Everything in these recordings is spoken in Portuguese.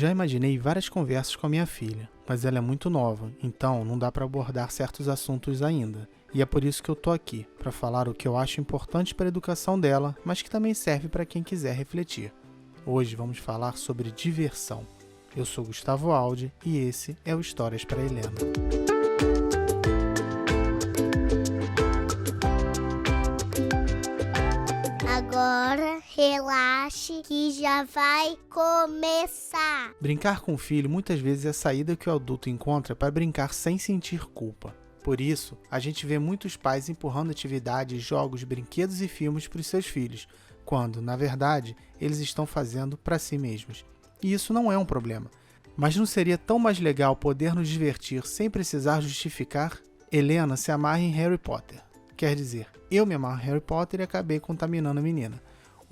Já imaginei várias conversas com a minha filha, mas ela é muito nova, então não dá para abordar certos assuntos ainda. E é por isso que eu tô aqui, para falar o que eu acho importante para a educação dela, mas que também serve para quem quiser refletir. Hoje vamos falar sobre diversão. Eu sou Gustavo Aldi e esse é o Histórias para Helena. Agora relaxe que já vai começar. Brincar com o filho muitas vezes é a saída que o adulto encontra para brincar sem sentir culpa. Por isso, a gente vê muitos pais empurrando atividades, jogos, brinquedos e filmes para os seus filhos, quando, na verdade, eles estão fazendo para si mesmos. E isso não é um problema. Mas não seria tão mais legal poder nos divertir sem precisar justificar? Helena se amarra em Harry Potter. Quer dizer, eu me amarro em Harry Potter e acabei contaminando a menina.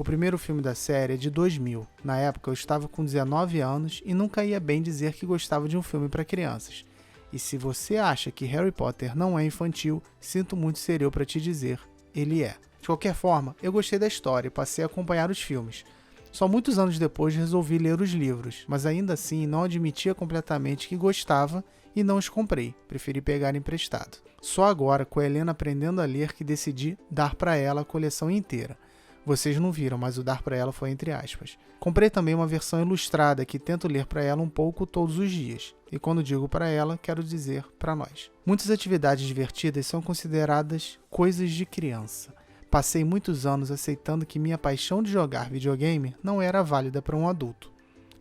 O primeiro filme da série é de 2000. Na época eu estava com 19 anos e nunca ia bem dizer que gostava de um filme para crianças. E se você acha que Harry Potter não é infantil, sinto muito ser eu para te dizer, ele é. De qualquer forma, eu gostei da história e passei a acompanhar os filmes. Só muitos anos depois resolvi ler os livros, mas ainda assim não admitia completamente que gostava e não os comprei, preferi pegar emprestado. Só agora, com a Helena aprendendo a ler, que decidi dar para ela a coleção inteira. Vocês não viram, mas o dar para ela foi entre aspas. Comprei também uma versão ilustrada que tento ler para ela um pouco todos os dias. E quando digo para ela, quero dizer para nós. Muitas atividades divertidas são consideradas coisas de criança. Passei muitos anos aceitando que minha paixão de jogar videogame não era válida para um adulto.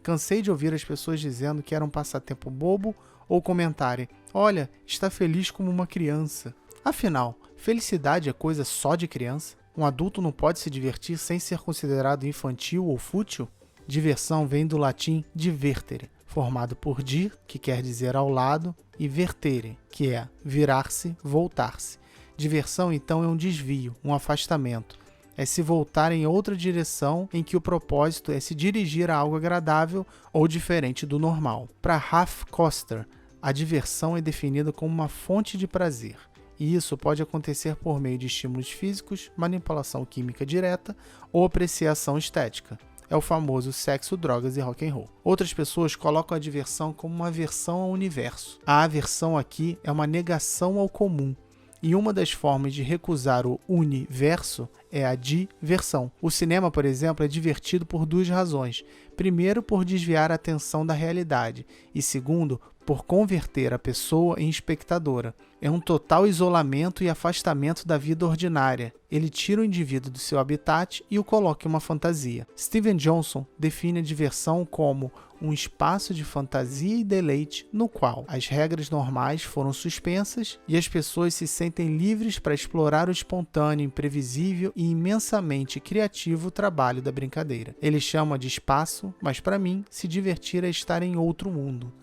Cansei de ouvir as pessoas dizendo que era um passatempo bobo ou comentarem: olha, está feliz como uma criança. Afinal, felicidade é coisa só de criança? Um adulto não pode se divertir sem ser considerado infantil ou fútil? Diversão vem do latim divertere, formado por dir, que quer dizer ao lado, e vertere, que é virar-se, voltar-se. Diversão, então, é um desvio, um afastamento. É se voltar em outra direção em que o propósito é se dirigir a algo agradável ou diferente do normal. Para Ralph Koster, a diversão é definida como uma fonte de prazer. E isso pode acontecer por meio de estímulos físicos, manipulação química direta ou apreciação estética. É o famoso sexo, drogas e rock and roll. Outras pessoas colocam a diversão como uma aversão ao universo. A aversão aqui é uma negação ao comum. E uma das formas de recusar o universo é a diversão. O cinema, por exemplo, é divertido por duas razões. Primeiro, por desviar a atenção da realidade. E segundo, por converter a pessoa em espectadora. É um total isolamento e afastamento da vida ordinária. Ele tira o indivíduo do seu habitat e o coloca em uma fantasia. Steven Johnson define a diversão como um espaço de fantasia e deleite no qual as regras normais foram suspensas e as pessoas se sentem livres para explorar o espontâneo, imprevisível e imensamente criativo trabalho da brincadeira. Ele chama de espaço, mas para mim, se divertir é estar em outro mundo.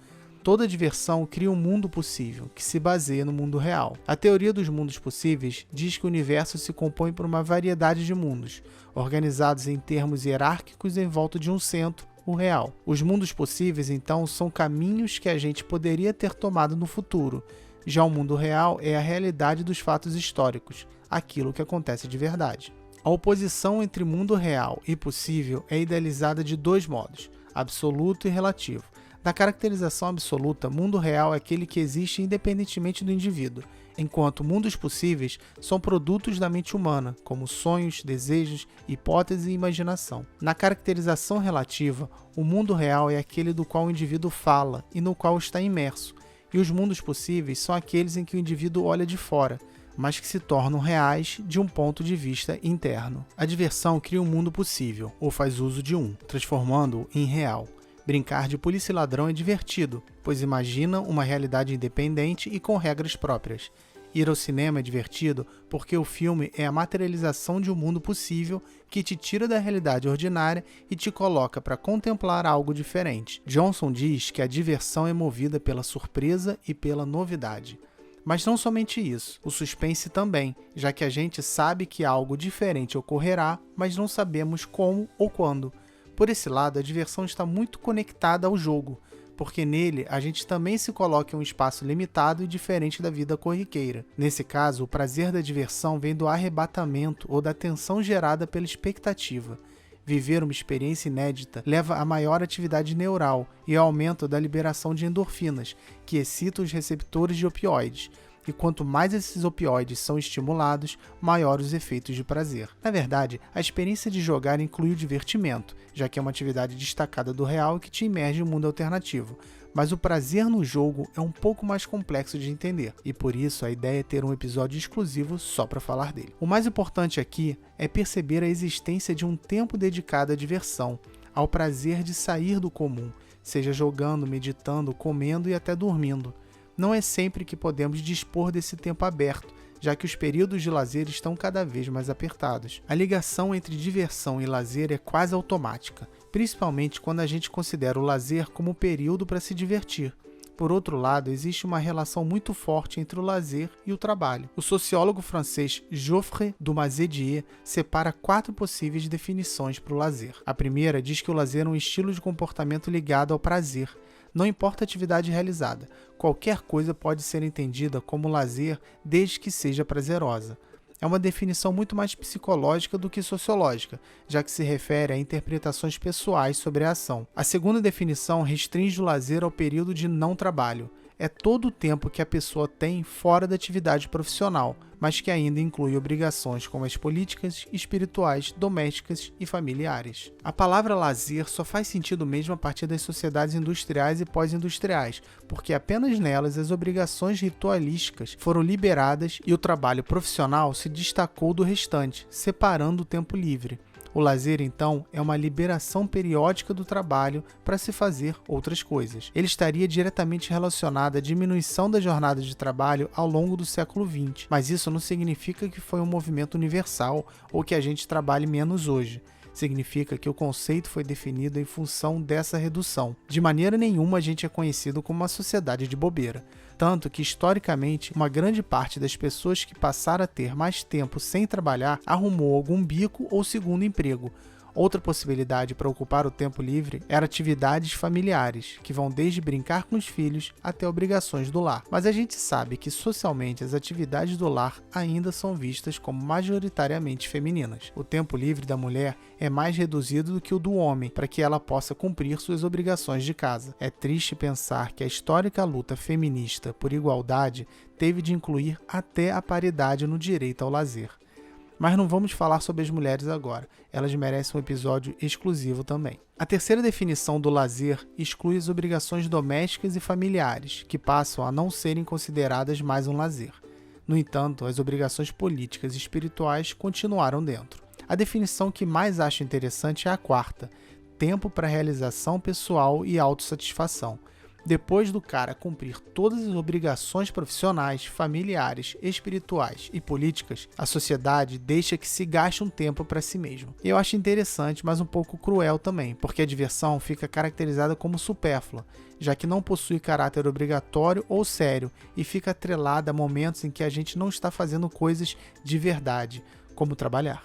Toda diversão cria um mundo possível, que se baseia no mundo real. A teoria dos mundos possíveis diz que o universo se compõe por uma variedade de mundos, organizados em termos hierárquicos em volta de um centro, o real. Os mundos possíveis, então, são caminhos que a gente poderia ter tomado no futuro. Já o mundo real é a realidade dos fatos históricos, aquilo que acontece de verdade. A oposição entre mundo real e possível é idealizada de dois modos, absoluto e relativo. Na caracterização absoluta, mundo real é aquele que existe independentemente do indivíduo, enquanto mundos possíveis são produtos da mente humana, como sonhos, desejos, hipóteses e imaginação. Na caracterização relativa, o mundo real é aquele do qual o indivíduo fala e no qual está imerso, e os mundos possíveis são aqueles em que o indivíduo olha de fora, mas que se tornam reais de um ponto de vista interno. A diversão cria um mundo possível, ou faz uso de um, transformando-o em real. Brincar de polícia e ladrão é divertido, pois imagina uma realidade independente e com regras próprias. Ir ao cinema é divertido porque o filme é a materialização de um mundo possível que te tira da realidade ordinária e te coloca para contemplar algo diferente. Johnson diz que a diversão é movida pela surpresa e pela novidade. Mas não somente isso, o suspense também, já que a gente sabe que algo diferente ocorrerá, mas não sabemos como ou quando. Por esse lado, a diversão está muito conectada ao jogo, porque nele a gente também se coloca em um espaço limitado e diferente da vida corriqueira. Nesse caso, o prazer da diversão vem do arrebatamento ou da tensão gerada pela expectativa. Viver uma experiência inédita leva a maior atividade neural e ao aumento da liberação de endorfinas, que excitam os receptores de opioides. E quanto mais esses opioides são estimulados, maior os efeitos de prazer. Na verdade, a experiência de jogar inclui o divertimento, já que é uma atividade destacada do real que te imerge em um mundo alternativo. Mas o prazer no jogo é um pouco mais complexo de entender, e por isso a ideia é ter um episódio exclusivo só para falar dele. O mais importante aqui é perceber a existência de um tempo dedicado à diversão, ao prazer de sair do comum, seja jogando, meditando, comendo e até dormindo. Não é sempre que podemos dispor desse tempo aberto, já que os períodos de lazer estão cada vez mais apertados. A ligação entre diversão e lazer é quase automática, principalmente quando a gente considera o lazer como um período para se divertir. Por outro lado, existe uma relação muito forte entre o lazer e o trabalho. O sociólogo francês Geoffroy Dumazedier separa 4 possíveis definições para o lazer. A primeira diz que o lazer é um estilo de comportamento ligado ao prazer. Não importa a atividade realizada, qualquer coisa pode ser entendida como lazer desde que seja prazerosa. É uma definição muito mais psicológica do que sociológica, já que se refere a interpretações pessoais sobre a ação. A segunda definição restringe o lazer ao período de não trabalho. É todo o tempo que a pessoa tem fora da atividade profissional, mas que ainda inclui obrigações como as políticas, espirituais, domésticas e familiares. A palavra lazer só faz sentido mesmo a partir das sociedades industriais e pós-industriais, porque apenas nelas as obrigações ritualísticas foram liberadas e o trabalho profissional se destacou do restante, separando o tempo livre. O lazer, então, é uma liberação periódica do trabalho para se fazer outras coisas. Ele estaria diretamente relacionado à diminuição da jornada de trabalho ao longo do século XX, mas isso não significa que foi um movimento universal ou que a gente trabalhe menos hoje. Significa que o conceito foi definido em função dessa redução. De maneira nenhuma a gente é conhecido como uma sociedade de bobeira. Tanto que, historicamente, uma grande parte das pessoas que passaram a ter mais tempo sem trabalhar arrumou algum bico ou segundo emprego. Outra possibilidade para ocupar o tempo livre era atividades familiares, que vão desde brincar com os filhos até obrigações do lar. Mas a gente sabe que socialmente as atividades do lar ainda são vistas como majoritariamente femininas. O tempo livre da mulher é mais reduzido do que o do homem para que ela possa cumprir suas obrigações de casa. É triste pensar que a histórica luta feminista por igualdade teve de incluir até a paridade no direito ao lazer. Mas não vamos falar sobre as mulheres agora, elas merecem um episódio exclusivo também. A terceira definição do lazer exclui as obrigações domésticas e familiares, que passam a não serem consideradas mais um lazer. No entanto, as obrigações políticas e espirituais continuaram dentro. A definição que mais acho interessante é a quarta: tempo para realização pessoal e autossatisfação. Depois do cara cumprir todas as obrigações profissionais, familiares, espirituais e políticas, a sociedade deixa que se gaste um tempo para si mesmo. Eu acho interessante, mas um pouco cruel também, porque a diversão fica caracterizada como supérflua, já que não possui caráter obrigatório ou sério e fica atrelada a momentos em que a gente não está fazendo coisas de verdade, como trabalhar.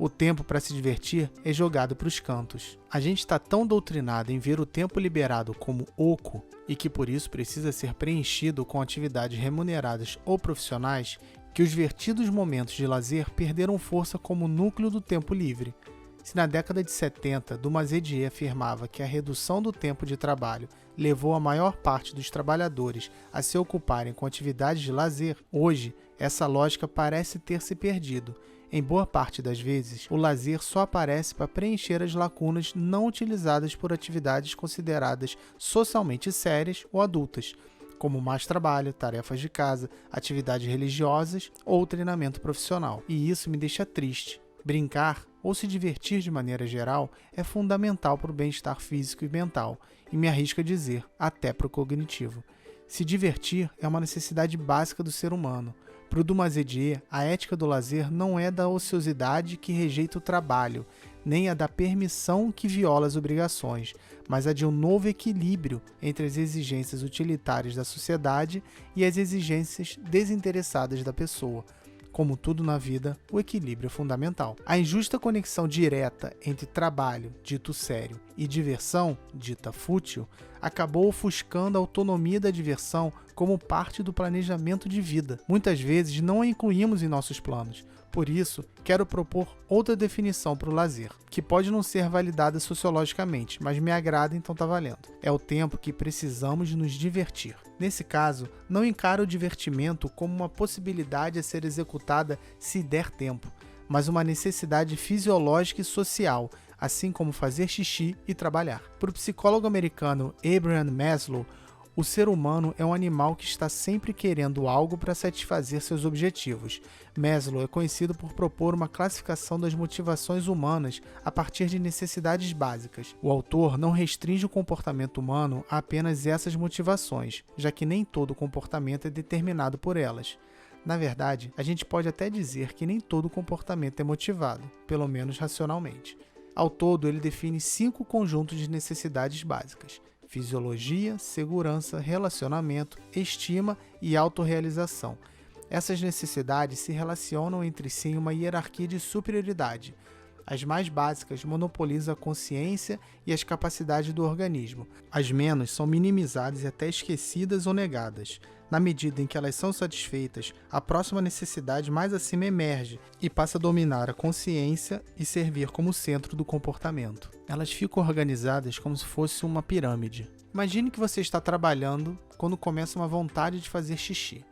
O tempo para se divertir é jogado para os cantos. A gente está tão doutrinado em ver o tempo liberado como oco e que por isso precisa ser preenchido com atividades remuneradas ou profissionais que os divertidos momentos de lazer perderam força como núcleo do tempo livre. Se na década de 70 Dumazedier afirmava que a redução do tempo de trabalho levou a maior parte dos trabalhadores a se ocuparem com atividades de lazer, hoje essa lógica parece ter se perdido. Em boa parte das vezes, o lazer só aparece para preencher as lacunas não utilizadas por atividades consideradas socialmente sérias ou adultas, como mais trabalho, tarefas de casa, atividades religiosas ou treinamento profissional. E isso me deixa triste. Brincar ou se divertir de maneira geral é fundamental para o bem-estar físico e mental, e me arrisco a dizer, até para o cognitivo. Se divertir é uma necessidade básica do ser humano. Para o Dumazedier, a ética do lazer não é da ociosidade que rejeita o trabalho, nem a da permissão que viola as obrigações, mas a de um novo equilíbrio entre as exigências utilitárias da sociedade e as exigências desinteressadas da pessoa. Como tudo na vida, o equilíbrio é fundamental. A injusta conexão direta entre trabalho, dito sério, e diversão, dita fútil, acabou ofuscando a autonomia da diversão como parte do planejamento de vida. Muitas vezes não a incluímos em nossos planos. Por isso, quero propor outra definição para o lazer, que pode não ser validada sociologicamente, mas me agrada, então está valendo. É o tempo que precisamos nos divertir. Nesse caso, não encaro o divertimento como uma possibilidade a ser executada se der tempo, mas uma necessidade fisiológica e social, assim como fazer xixi e trabalhar. Para o psicólogo americano Abraham Maslow, o ser humano é um animal que está sempre querendo algo para satisfazer seus objetivos. Maslow é conhecido por propor uma classificação das motivações humanas a partir de necessidades básicas. O autor não restringe o comportamento humano a apenas essas motivações, já que nem todo comportamento é determinado por elas. Na verdade, a gente pode até dizer que nem todo comportamento é motivado, pelo menos racionalmente. Ao todo, ele define 5 conjuntos de necessidades básicas: fisiologia, segurança, relacionamento, estima e autorrealização. Essas necessidades se relacionam entre si em uma hierarquia de superioridade. As mais básicas monopolizam a consciência e as capacidades do organismo. As menos são minimizadas e até esquecidas ou negadas. Na medida em que elas são satisfeitas, a próxima necessidade mais acima emerge e passa a dominar a consciência e servir como centro do comportamento. Elas ficam organizadas como se fosse uma pirâmide. Imagine que você está trabalhando quando começa uma vontade de fazer xixi.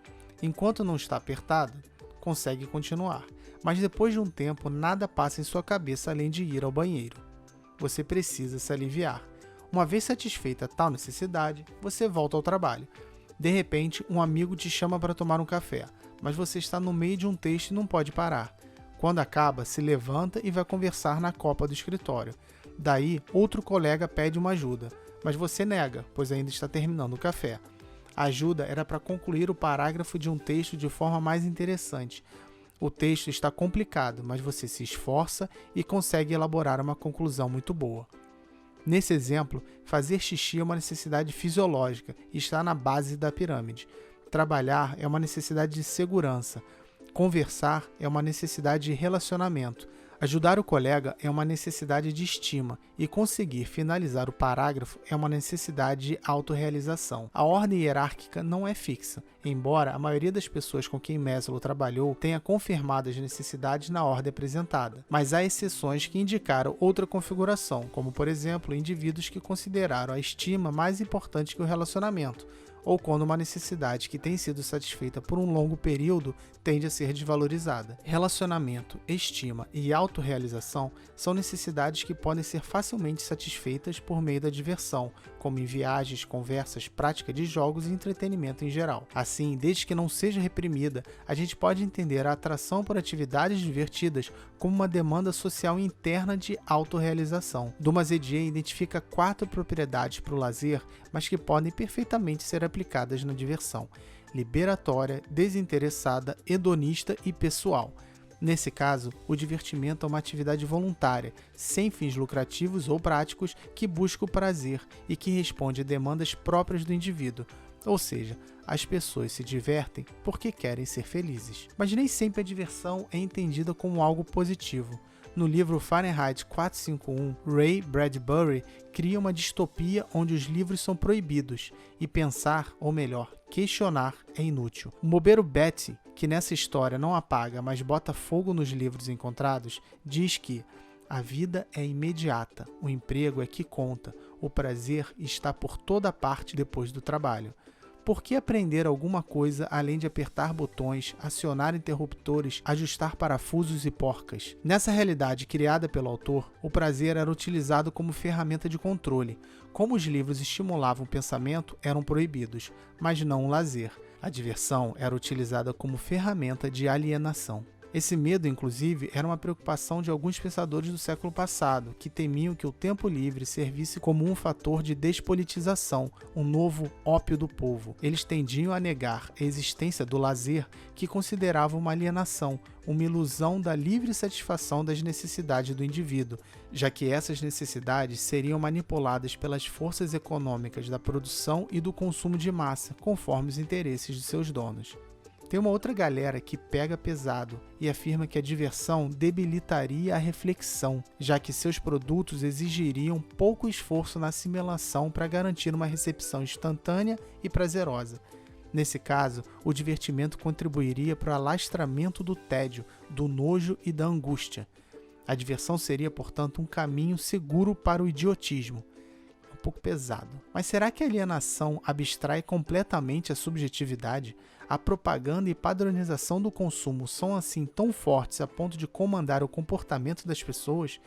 Enquanto não está apertado, consegue continuar, mas depois de um tempo nada passa em sua cabeça além de ir ao banheiro. Você precisa se aliviar. Uma vez satisfeita tal necessidade, você volta ao trabalho. De repente, um amigo te chama para tomar um café, mas você está no meio de um texto e não pode parar. Quando acaba, se levanta e vai conversar na copa do escritório. Daí, outro colega pede uma ajuda, mas você nega, pois ainda está terminando o café. A ajuda era para concluir o parágrafo de um texto de forma mais interessante. O texto está complicado, mas você se esforça e consegue elaborar uma conclusão muito boa. Nesse exemplo, fazer xixi é uma necessidade fisiológica e está na base da pirâmide. Trabalhar é uma necessidade de segurança. Conversar é uma necessidade de relacionamento. Ajudar o colega é uma necessidade de estima e conseguir finalizar o parágrafo é uma necessidade de autorrealização. A ordem hierárquica não é fixa, embora a maioria das pessoas com quem Maslow trabalhou tenha confirmado as necessidades na ordem apresentada, mas há exceções que indicaram outra configuração, como por exemplo, indivíduos que consideraram a estima mais importante que o relacionamento, ou quando uma necessidade que tem sido satisfeita por um longo período tende a ser desvalorizada. Relacionamento, estima e autorrealização são necessidades que podem ser facilmente satisfeitas por meio da diversão, como em viagens, conversas, prática de jogos e entretenimento em geral. Assim, desde que não seja reprimida, a gente pode entender a atração por atividades divertidas como uma demanda social interna de autorrealização. Dumas Edier identifica 4 propriedades para o lazer, mas que podem perfeitamente ser aplicadas na diversão: liberatória, desinteressada, hedonista e pessoal. Nesse caso, o divertimento é uma atividade voluntária, sem fins lucrativos ou práticos, que busca o prazer e que responde a demandas próprias do indivíduo, ou seja, as pessoas se divertem porque querem ser felizes. Mas nem sempre a diversão é entendida como algo positivo. No livro Fahrenheit 451, Ray Bradbury cria uma distopia onde os livros são proibidos e pensar, ou melhor, questionar, é inútil. O bobeiro Betty, que nessa história não apaga, mas bota fogo nos livros encontrados, diz que a vida é imediata, o emprego é que conta, o prazer está por toda parte depois do trabalho. Por que aprender alguma coisa além de apertar botões, acionar interruptores, ajustar parafusos e porcas? Nessa realidade criada pelo autor, o prazer era utilizado como ferramenta de controle. Como os livros estimulavam o pensamento, eram proibidos, mas não o lazer. A diversão era utilizada como ferramenta de alienação. Esse medo, inclusive, era uma preocupação de alguns pensadores do século passado, que temiam que o tempo livre servisse como um fator de despolitização, um novo ópio do povo. Eles tendiam a negar a existência do lazer, que consideravam uma alienação, uma ilusão da livre satisfação das necessidades do indivíduo, já que essas necessidades seriam manipuladas pelas forças econômicas da produção e do consumo de massa, conforme os interesses de seus donos. Tem uma outra galera que pega pesado e afirma que a diversão debilitaria a reflexão, já que seus produtos exigiriam pouco esforço na assimilação para garantir uma recepção instantânea e prazerosa. Nesse caso, o divertimento contribuiria para o alastramento do tédio, do nojo e da angústia. A diversão seria, portanto, um caminho seguro para o idiotismo. Um pouco pesado. Mas será que a alienação abstrai completamente a subjetividade? A propaganda e padronização do consumo são assim tão fortes a ponto de comandar o comportamento das pessoas?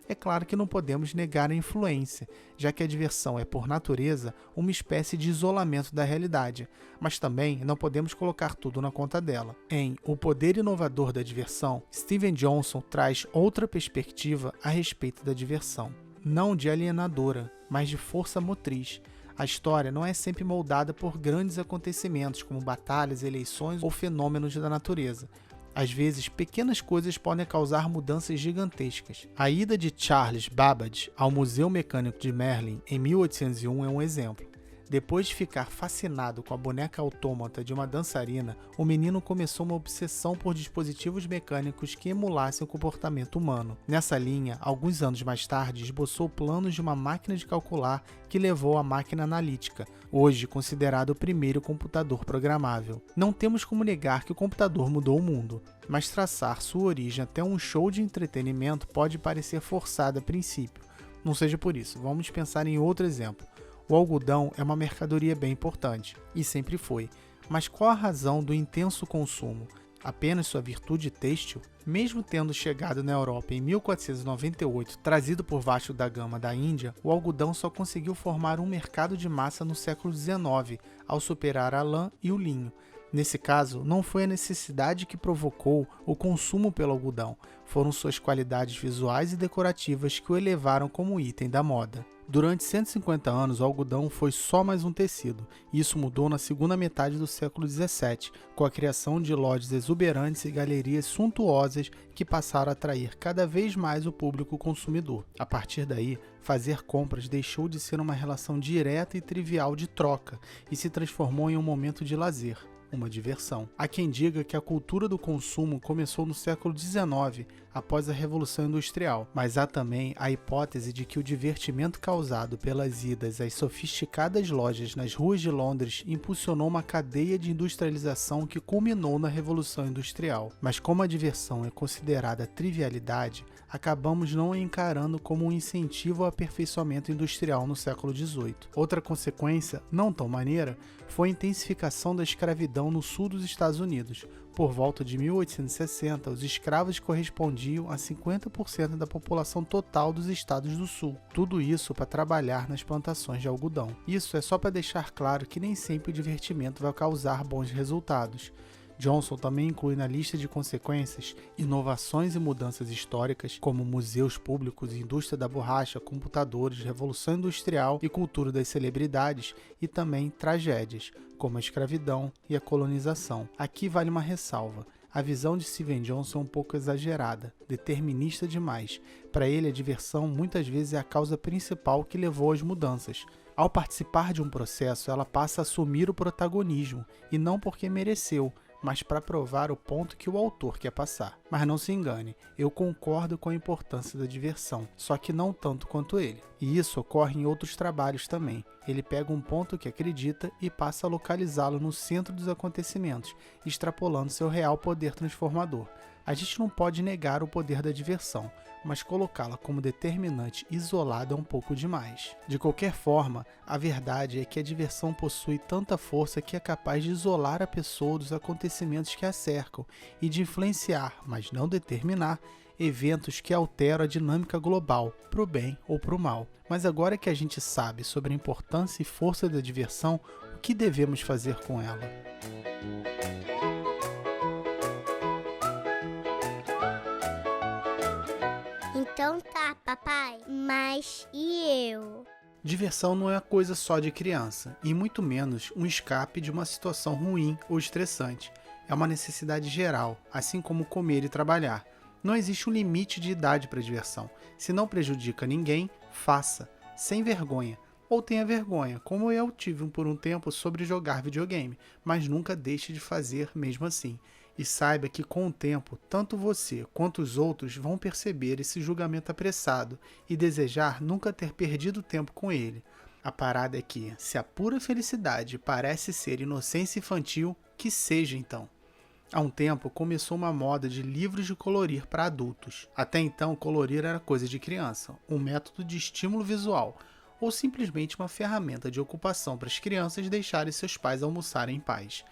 É claro que não podemos negar a influência, já que a diversão é, por natureza, uma espécie de isolamento da realidade, mas também não podemos colocar tudo na conta dela. Em O Poder Inovador da Diversão, Steven Johnson traz outra perspectiva a respeito da diversão, não de alienadora, mas de força motriz. A história não é sempre moldada por grandes acontecimentos, como batalhas, eleições ou fenômenos da natureza. Às vezes, pequenas coisas podem causar mudanças gigantescas. A ida de Charles Babbage ao Museu Mecânico de Merlin em 1801 é um exemplo. Depois de ficar fascinado com a boneca autômata de uma dançarina, o menino começou uma obsessão por dispositivos mecânicos que emulassem o comportamento humano. Nessa linha, alguns anos mais tarde, esboçou planos de uma máquina de calcular que levou à máquina analítica, hoje considerado o primeiro computador programável. Não temos como negar que o computador mudou o mundo, mas traçar sua origem até um show de entretenimento pode parecer forçado a princípio. Não seja por isso, vamos pensar em outro exemplo. O algodão é uma mercadoria bem importante, e sempre foi. Mas qual a razão do intenso consumo? Apenas sua virtude têxtil? Mesmo tendo chegado na Europa em 1498, trazido por Vasco da Gama da Índia, o algodão só conseguiu formar um mercado de massa no século XIX, ao superar a lã e o linho. Nesse caso, não foi a necessidade que provocou o consumo pelo algodão, foram suas qualidades visuais e decorativas que o elevaram como item da moda. Durante 150 anos, o algodão foi só mais um tecido, e isso mudou na segunda metade do século XVII, com a criação de lojas exuberantes e galerias suntuosas que passaram a atrair cada vez mais o público consumidor. A partir daí, fazer compras deixou de ser uma relação direta e trivial de troca e se transformou em um momento de lazer, uma diversão. Há quem diga que a cultura do consumo começou no século XIX, após a Revolução Industrial, mas há também a hipótese de que o divertimento causado pelas idas às sofisticadas lojas nas ruas de Londres impulsionou uma cadeia de industrialização que culminou na Revolução Industrial. Mas como a diversão é considerada trivialidade, acabamos não a encarando como um incentivo ao aperfeiçoamento industrial no século XVIII. Outra consequência, não tão maneira, foi a intensificação da escravidão no sul dos Estados Unidos. Por volta de 1860, os escravos correspondiam a 50% da população total dos estados do sul. Tudo isso para trabalhar nas plantações de algodão. Isso é só para deixar claro que nem sempre o divertimento vai causar bons resultados. Johnson também inclui na lista de consequências inovações e mudanças históricas, como museus públicos, indústria da borracha, computadores, revolução industrial e cultura das celebridades, e também tragédias, como a escravidão e a colonização. Aqui vale uma ressalva. A visão de Steven Johnson é um pouco exagerada, determinista demais. Para ele, a diversão muitas vezes é a causa principal que levou às mudanças. Ao participar de um processo, ela passa a assumir o protagonismo, e não porque mereceu, mas para provar o ponto que o autor quer passar. Mas não se engane, eu concordo com a importância da diversão, só que não tanto quanto ele. E isso ocorre em outros trabalhos também. Ele pega um ponto que acredita e passa a localizá-lo no centro dos acontecimentos, extrapolando seu real poder transformador. A gente não pode negar o poder da diversão, mas colocá-la como determinante isolada é um pouco demais. De qualquer forma, a verdade é que a diversão possui tanta força que é capaz de isolar a pessoa dos acontecimentos que a cercam e de influenciar, mas não determinar, eventos que alteram a dinâmica global, para o bem ou para o mal. Mas agora que a gente sabe sobre a importância e força da diversão, o que devemos fazer com ela? Então tá, papai. Mas e eu? Diversão não é coisa só de criança, e muito menos um escape de uma situação ruim ou estressante. É uma necessidade geral, assim como comer e trabalhar. Não existe um limite de idade para diversão. Se não prejudica ninguém, faça, sem vergonha. Ou tenha vergonha, como eu tive por um tempo sobre jogar videogame, mas nunca deixe de fazer mesmo assim. E saiba que com o tempo, tanto você quanto os outros vão perceber esse julgamento apressado e desejar nunca ter perdido tempo com ele. A parada é que, se a pura felicidade parece ser inocência infantil, que seja então. Há um tempo começou uma moda de livros de colorir para adultos. Até então, colorir era coisa de criança, um método de estímulo visual, ou simplesmente uma ferramenta de ocupação para as crianças deixarem seus pais almoçarem em paz.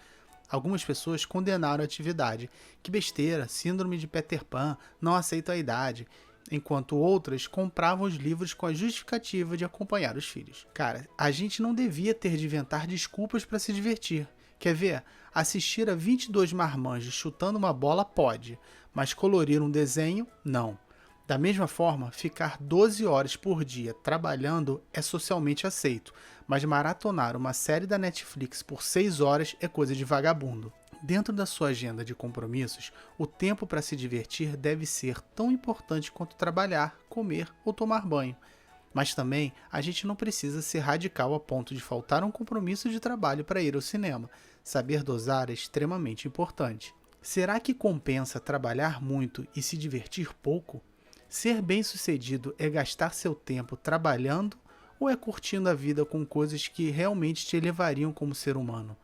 Algumas pessoas condenaram a atividade. Que besteira, síndrome de Peter Pan, não aceito a idade. Enquanto outras compravam os livros com a justificativa de acompanhar os filhos. Cara, a gente não devia ter de inventar desculpas para se divertir. Quer ver? Assistir a 22 marmanjos chutando uma bola pode, mas colorir um desenho, não. Da mesma forma, ficar 12 horas por dia trabalhando é socialmente aceito, mas maratonar uma série da Netflix por 6 horas é coisa de vagabundo. Dentro da sua agenda de compromissos, o tempo para se divertir deve ser tão importante quanto trabalhar, comer ou tomar banho. Mas também a gente não precisa ser radical a ponto de faltar um compromisso de trabalho para ir ao cinema. Saber dosar é extremamente importante. Será que compensa trabalhar muito e se divertir pouco? Ser bem-sucedido é gastar seu tempo trabalhando ou é curtindo a vida com coisas que realmente te elevariam como ser humano?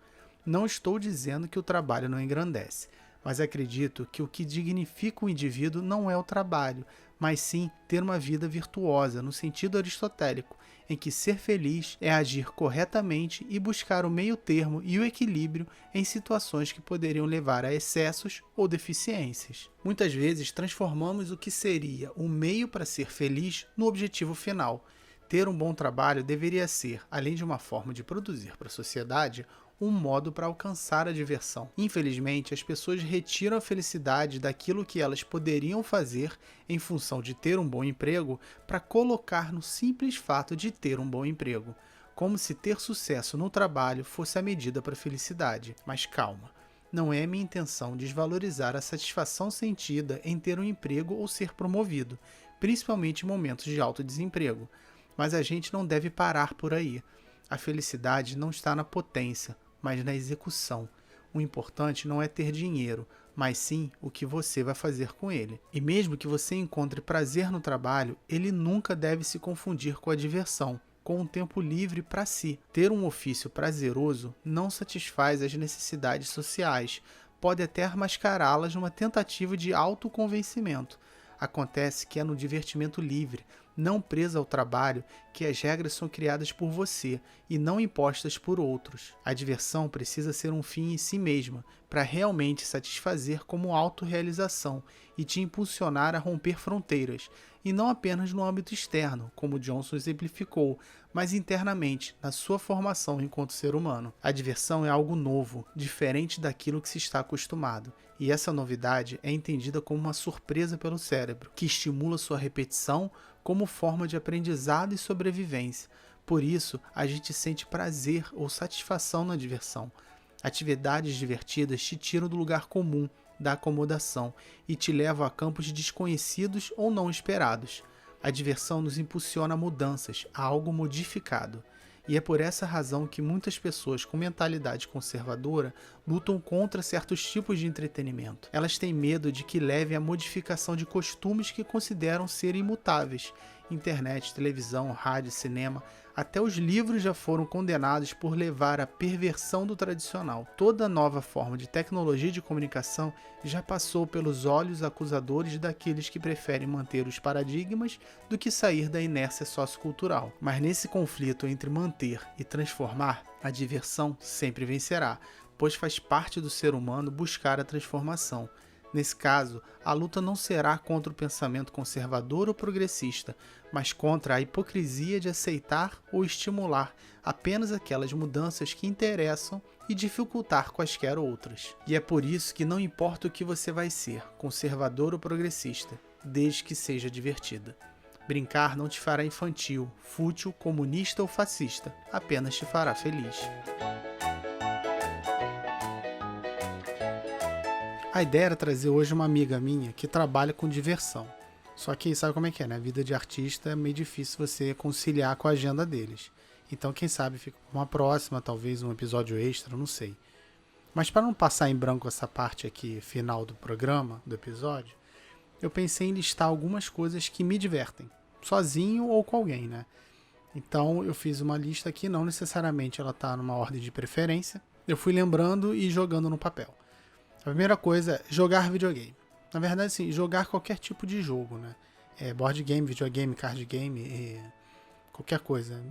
Não estou dizendo que o trabalho não engrandece, mas acredito que o que dignifica o indivíduo não é o trabalho, mas sim ter uma vida virtuosa, no sentido aristotélico, em que ser feliz é agir corretamente e buscar o meio termo e o equilíbrio em situações que poderiam levar a excessos ou deficiências. Muitas vezes transformamos o que seria o meio para ser feliz no objetivo final. Ter um bom trabalho deveria ser, além de uma forma de produzir para a sociedade, um modo para alcançar a diversão. Infelizmente, as pessoas retiram a felicidade daquilo que elas poderiam fazer em função de ter um bom emprego para colocar no simples fato de ter um bom emprego, como se ter sucesso no trabalho fosse a medida para a felicidade. Mas calma, não é minha intenção desvalorizar a satisfação sentida em ter um emprego ou ser promovido, principalmente em momentos de alto desemprego. Mas a gente não deve parar por aí. A felicidade não está na potência, mas na execução. O importante não é ter dinheiro, mas sim o que você vai fazer com ele. E mesmo que você encontre prazer no trabalho, ele nunca deve se confundir com a diversão, com um tempo livre para si. Ter um ofício prazeroso não satisfaz as necessidades sociais, pode até mascará-las numa tentativa de autoconvencimento. Acontece que é no divertimento livre, não preso ao trabalho, que as regras são criadas por você e não impostas por outros. A diversão precisa ser um fim em si mesma, para realmente satisfazer como autorrealização e te impulsionar a romper fronteiras, e não apenas no âmbito externo, como Johnson exemplificou, mas internamente, na sua formação enquanto ser humano. A diversão é algo novo, diferente daquilo que se está acostumado, e essa novidade é entendida como uma surpresa pelo cérebro, que estimula sua repetição como forma de aprendizado e sobrevivência. Por isso, a gente sente prazer ou satisfação na diversão. Atividades divertidas te tiram do lugar comum, da acomodação, e te levam a campos desconhecidos ou não esperados. A diversão nos impulsiona a mudanças, a algo modificado. E é por essa razão que muitas pessoas com mentalidade conservadora lutam contra certos tipos de entretenimento. Elas têm medo de que leve à modificação de costumes que consideram ser imutáveis. Internet, televisão, rádio, cinema, até os livros já foram condenados por levar à perversão do tradicional. Toda nova forma de tecnologia de comunicação já passou pelos olhos acusadores daqueles que preferem manter os paradigmas do que sair da inércia sociocultural. Mas nesse conflito entre manter e transformar, a diversão sempre vencerá, pois faz parte do ser humano buscar a transformação. Nesse caso, a luta não será contra o pensamento conservador ou progressista, mas contra a hipocrisia de aceitar ou estimular apenas aquelas mudanças que interessam e dificultar quaisquer outras. E é por isso que não importa o que você vai ser, conservador ou progressista, desde que seja divertida. Brincar não te fará infantil, fútil, comunista ou fascista, apenas te fará feliz. A ideia era trazer hoje uma amiga minha que trabalha com diversão. Só que sabe como é que é, né? A vida de artista é meio difícil você conciliar com a agenda deles. Então, quem sabe, fica uma próxima, talvez um episódio extra, não sei. Mas para não passar em branco essa parte aqui final do programa, do episódio, eu pensei em listar algumas coisas que me divertem, sozinho ou com alguém, né? Então eu fiz uma lista aqui, não necessariamente ela tá numa ordem de preferência. Eu fui lembrando e jogando no papel. A primeira coisa é jogar videogame. Na verdade, sim, jogar qualquer tipo de jogo, né? Board game, videogame, card game, qualquer coisa.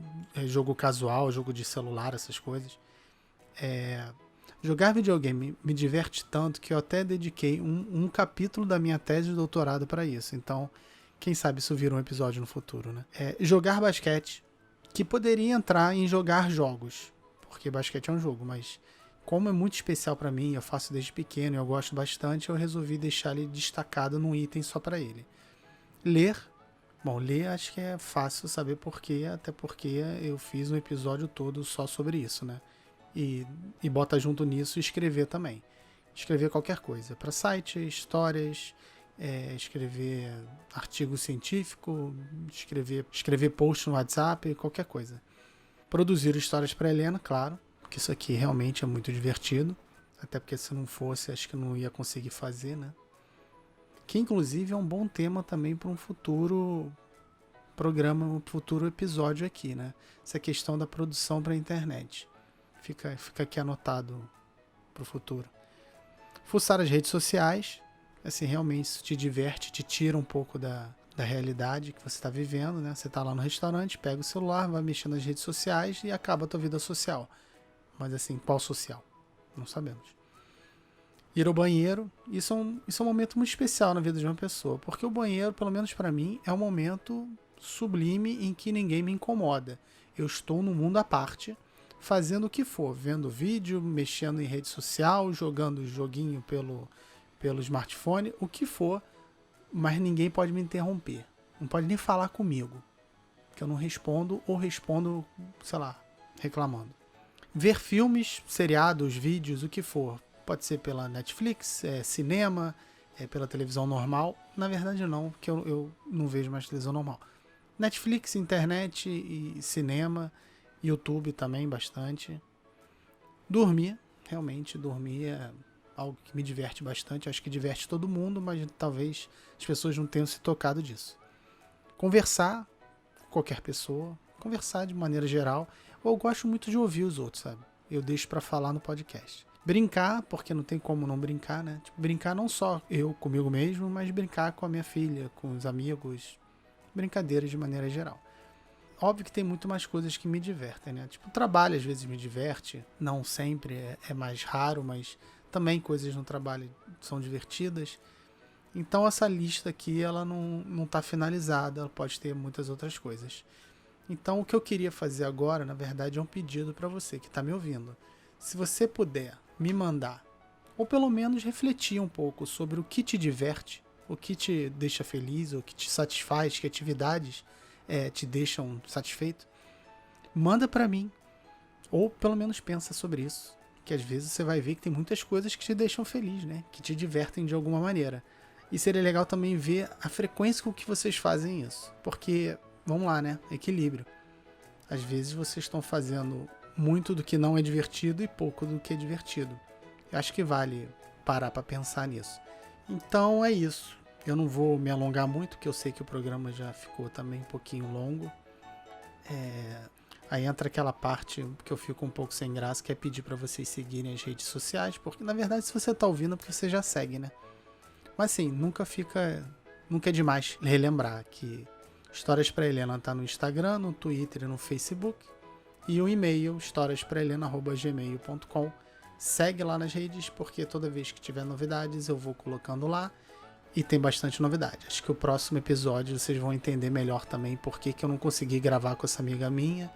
Jogo casual, jogo de celular, essas coisas. Jogar videogame me diverte tanto que eu até dediquei um capítulo da minha tese de doutorado para isso. Então, quem sabe isso vira um episódio no futuro, né? Jogar basquete, que poderia entrar em jogar jogos, porque basquete é um jogo, mas como é muito especial para mim, eu faço desde pequeno, eu gosto bastante, eu resolvi deixar ele destacado num item só para ele. Ler. Bom, ler acho que é fácil saber porquê, até porque eu fiz um episódio todo só sobre isso, né? E bota junto nisso escrever também. Escrever qualquer coisa. Para site, histórias, escrever artigo científico, escrever post no WhatsApp, qualquer coisa. Produzir histórias para Helena, claro, porque isso aqui realmente é muito divertido. Até porque se não fosse, acho que eu não ia conseguir fazer, né? Que inclusive é um bom tema também para um futuro programa, um futuro episódio aqui, né? Essa questão da produção para a internet. Fica aqui anotado para o futuro. Fuçar as redes sociais, assim, realmente isso te diverte, te tira um pouco da realidade que você está vivendo, né? Você está lá no restaurante, pega o celular, vai mexendo nas redes sociais e acaba a tua vida social. Mas assim, qual social? Não sabemos. Ir ao banheiro, isso é um momento muito especial na vida de uma pessoa, porque o banheiro, pelo menos para mim, é um momento sublime em que ninguém me incomoda. Eu estou num mundo à parte, fazendo o que for, vendo vídeo, mexendo em rede social, jogando joguinho pelo smartphone, o que for, mas ninguém pode me interromper. Não pode nem falar comigo, que eu não respondo ou respondo, sei lá, reclamando. Ver filmes, seriados, vídeos, o que for. Pode ser pela Netflix, cinema, pela televisão normal. Na verdade não, porque eu não vejo mais televisão normal. Netflix, internet e cinema, YouTube também bastante. Dormir, realmente dormir é algo que me diverte bastante. Acho que diverte todo mundo, mas talvez as pessoas não tenham se tocado disso. Conversar com qualquer pessoa, conversar de maneira geral. Eu gosto muito de ouvir os outros, sabe? Eu deixo pra falar no podcast. Brincar, porque não tem como não brincar, né? Tipo, brincar não só eu comigo mesmo, mas brincar com a minha filha, com os amigos. Brincadeiras de maneira geral. Óbvio que tem muito mais coisas que me divertem, né? Tipo, o trabalho às vezes me diverte, não sempre, é mais raro, mas também coisas no trabalho são divertidas. Então essa lista aqui, ela não tá finalizada, ela pode ter muitas outras coisas. Então o que eu queria fazer agora, na verdade, é um pedido para você que está me ouvindo. Se você puder me mandar, ou pelo menos refletir um pouco sobre o que te diverte, o que te deixa feliz, o que te satisfaz, que atividades te deixam satisfeito, manda para mim. Ou pelo menos pensa sobre isso. Que às vezes você vai ver que tem muitas coisas que te deixam feliz, né? Que te divertem de alguma maneira. E seria legal também ver a frequência com que vocês fazem isso. Porque, vamos lá, né? Equilíbrio. Às vezes vocês estão fazendo muito do que não é divertido e pouco do que é divertido. Eu acho que vale parar para pensar nisso. Então é isso. Eu não vou me alongar muito, porque eu sei que o programa já ficou também um pouquinho longo. Aí entra aquela parte que eu fico um pouco sem graça, que é pedir para vocês seguirem as redes sociais, porque na verdade se você tá ouvindo é porque você já segue, né? Mas assim, nunca é demais relembrar que Histórias para Helena tá no Instagram, no Twitter e no Facebook. E o e-mail historiasprahelena@gmail.com. Segue lá nas redes, porque toda vez que tiver novidades eu vou colocando lá. E tem bastante novidade. Acho que o próximo episódio vocês vão entender melhor também por que eu não consegui gravar com essa amiga minha,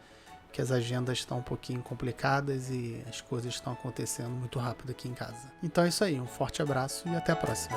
que as agendas estão um pouquinho complicadas e as coisas estão acontecendo muito rápido aqui em casa. Então é isso aí, um forte abraço e até a próxima.